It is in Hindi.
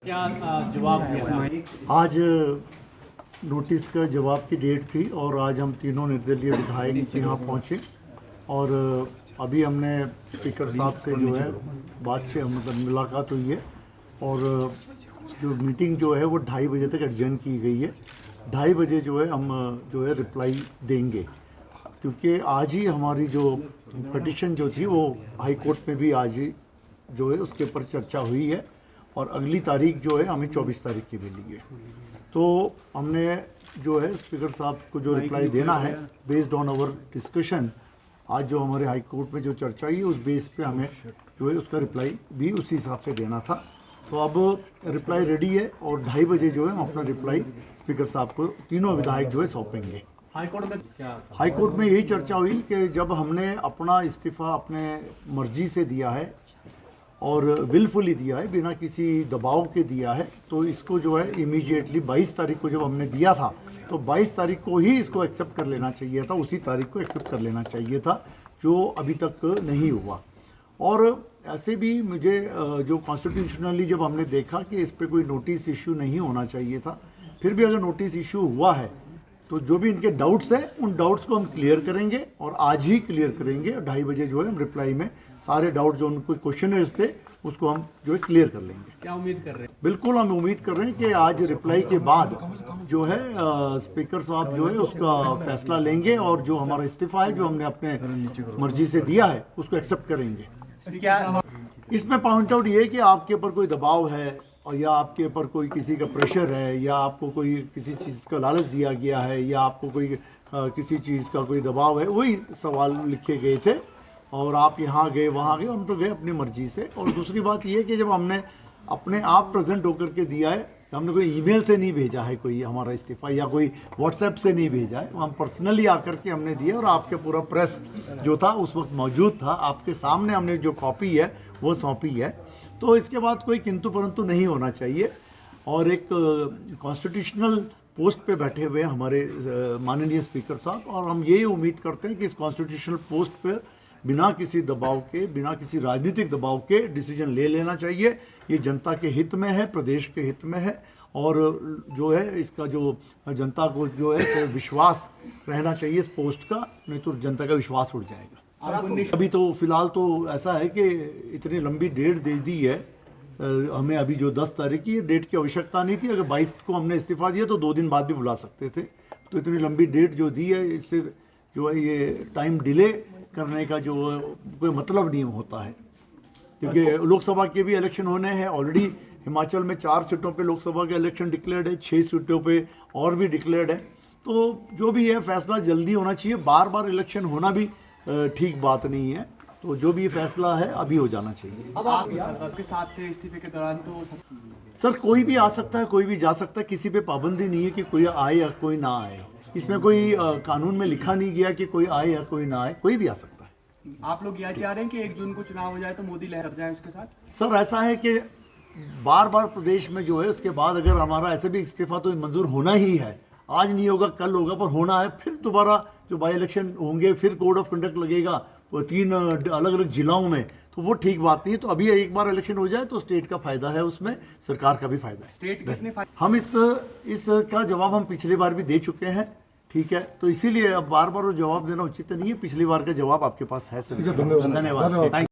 क्या जवाब दिया? आज नोटिस का जवाब की डेट थी और आज हम तीनों निर्दलीय विधायक यहाँ पहुँचे और अभी हमने स्पीकर साहब से जो है बातचीत मतलब मुलाकात हुई है और जो मीटिंग जो है वो 2:30 बजे तक एडजर्न की गई है। 2:30 बजे जो है हम जो है रिप्लाई देंगे, क्योंकि आज ही हमारी जो पिटीशन जो थी वो हाई कोर्ट में भी आज ही जो है उसके ऊपर चर्चा हुई है और अगली तारीख जो है हमें 24 तारीख की मिली है। तो हमने जो है स्पीकर साहब को जो रिप्लाई देना है बेस्ड ऑन आवर डिस्कशन, आज जो हमारे हाई कोर्ट में जो चर्चा हुई उस बेस पे हमें जो है उसका रिप्लाई भी उसी हिसाब से देना था। तो अब रिप्लाई रेडी है और 2:30 बजे जो है हम अपना रिप्लाई स्पीकर साहब को तीनों विधायक जो है सौंपेंगे। हाईकोर्ट में क्या? हाईकोर्ट में यही चर्चा हुई कि जब हमने अपना इस्तीफ़ा अपने मर्जी से दिया है और विलफुली दिया है, बिना किसी दबाव के दिया है, तो इसको जो है इमीडिएटली 22 तारीख को जब हमने दिया था तो 22 तारीख को ही इसको एक्सेप्ट कर लेना चाहिए था, उसी तारीख को एक्सेप्ट कर लेना चाहिए था, जो अभी तक नहीं हुआ। और ऐसे भी मुझे जो कॉन्स्टिट्यूशनली जब हमने देखा कि इस पर कोई नोटिस इशू नहीं होना चाहिए था, फिर भी अगर नोटिस इशू हुआ है तो जो भी इनके डाउट्स हैं उन डाउट्स को हम क्लियर करेंगे और आज ही क्लियर करेंगे। 2:30 बजे जो है हम रिप्लाई में सारे डाउट जो उनको क्वेश्चनर्स थे उसको हम जो है क्लियर कर लेंगे। क्या उम्मीद कर रहे हैं? बिल्कुल हम उम्मीद कर रहे हैं कि आज रिप्लाई के बाद जो है स्पीकर साहब जो है उसका फैसला लेंगे और जो हमारा इस्तीफा है जो हमने अपने मर्जी से दिया है उसको एक्सेप्ट करेंगे। क्या इसमें पॉइंट आउट ये है कि आपके ऊपर कोई दबाव है और या आपके ऊपर कोई किसी का प्रेशर है या आपको कोई किसी चीज़ का लालच दिया गया है या आपको कोई किसी चीज़ का कोई दबाव है, वही सवाल लिखे गए थे और आप यहाँ गए वहाँ गए, हम तो गए अपनी मर्जी से। और दूसरी बात ये कि जब हमने अपने आप प्रेजेंट होकर के दिया है, हमने कोई ईमेल से नहीं भेजा है कोई हमारा इस्तीफ़ा या कोई व्हाट्सएप से नहीं भेजा है, हम पर्सनली आकर के हमने दिया और आपके पूरा प्रेस जो था उस वक्त मौजूद था, आपके सामने हमने जो कॉपी है वो सौंपी है। तो इसके बाद कोई किंतु परंतु नहीं होना चाहिए। और एक कॉन्स्टिट्यूशनल पोस्ट पे बैठे हुए हमारे माननीय स्पीकर साहब, और हम यही उम्मीद करते हैं कि इस कॉन्स्टिट्यूशनल पोस्ट पे बिना किसी दबाव के, बिना किसी राजनीतिक दबाव के डिसीजन ले लेना चाहिए। ये जनता के हित में है, प्रदेश के हित में है और जो है इसका जो जनता को जो है विश्वास रहना चाहिए इस पोस्ट का, नहीं तो जनता का विश्वास उड़ जाएगा। अभी तो फिलहाल तो ऐसा है कि इतनी लंबी डेट दे दी है हमें, अभी जो 10 तारीख की डेट की आवश्यकता नहीं थी। अगर 22 को हमने इस्तीफा दिया तो 2 दिन बाद भी बुला सकते थे। तो इतनी लंबी डेट जो दी है इससे जो है ये टाइम डिले करने का जो कोई मतलब नहीं होता है, क्योंकि लोकसभा के भी इलेक्शन होने हैं। ऑलरेडी हिमाचल में 4 सीटों पे लोकसभा का इलेक्शन डिक्लेयर्ड है, 6 सीटों पे और भी डिक्लेयर्ड है। तो जो भी है फैसला जल्दी होना चाहिए, बार बार इलेक्शन होना भी ठीक बात नहीं है। तो जो भी फैसला है अभी हो जाना चाहिए। अब आपके साथ थे इस्तीफे के दौरान तो सर कोई भी आ सकता है, कोई भी जा सकता है, किसी पे पाबंदी नहीं है कि कोई आए या कोई ना आए। इसमें कोई कानून में लिखा नहीं गया कि कोई आए या कोई ना आए, कोई भी आ सकता है। आप लोग यह चाह रहे हैं कि 1 जून को चुनाव हो जाए तो मोदी लहर जाए उसके साथ? सर ऐसा है कि बार बार प्रदेश में जो है उसके बाद अगर हमारा ऐसे भी इस्तीफा तो मंजूर होना ही है, आज नहीं होगा कल होगा पर होना है। फिर दोबारा जो बाई इलेक्शन होंगे, फिर कोड ऑफ कंडक्ट लगेगा वो 3 अलग अलग जिलों में, तो वो ठीक बात नहीं है। तो अभी एक बार इलेक्शन हो जाए तो स्टेट का फायदा है, उसमें सरकार का भी फायदा है। स्टेट कितने हम इसका जवाब हम पिछली बार भी दे चुके हैं, ठीक है। तो इसीलिए अब बार बार वो जवाब देना उचित नहीं है, पिछली बार का जवाब आपके पास है सर। धन्यवाद।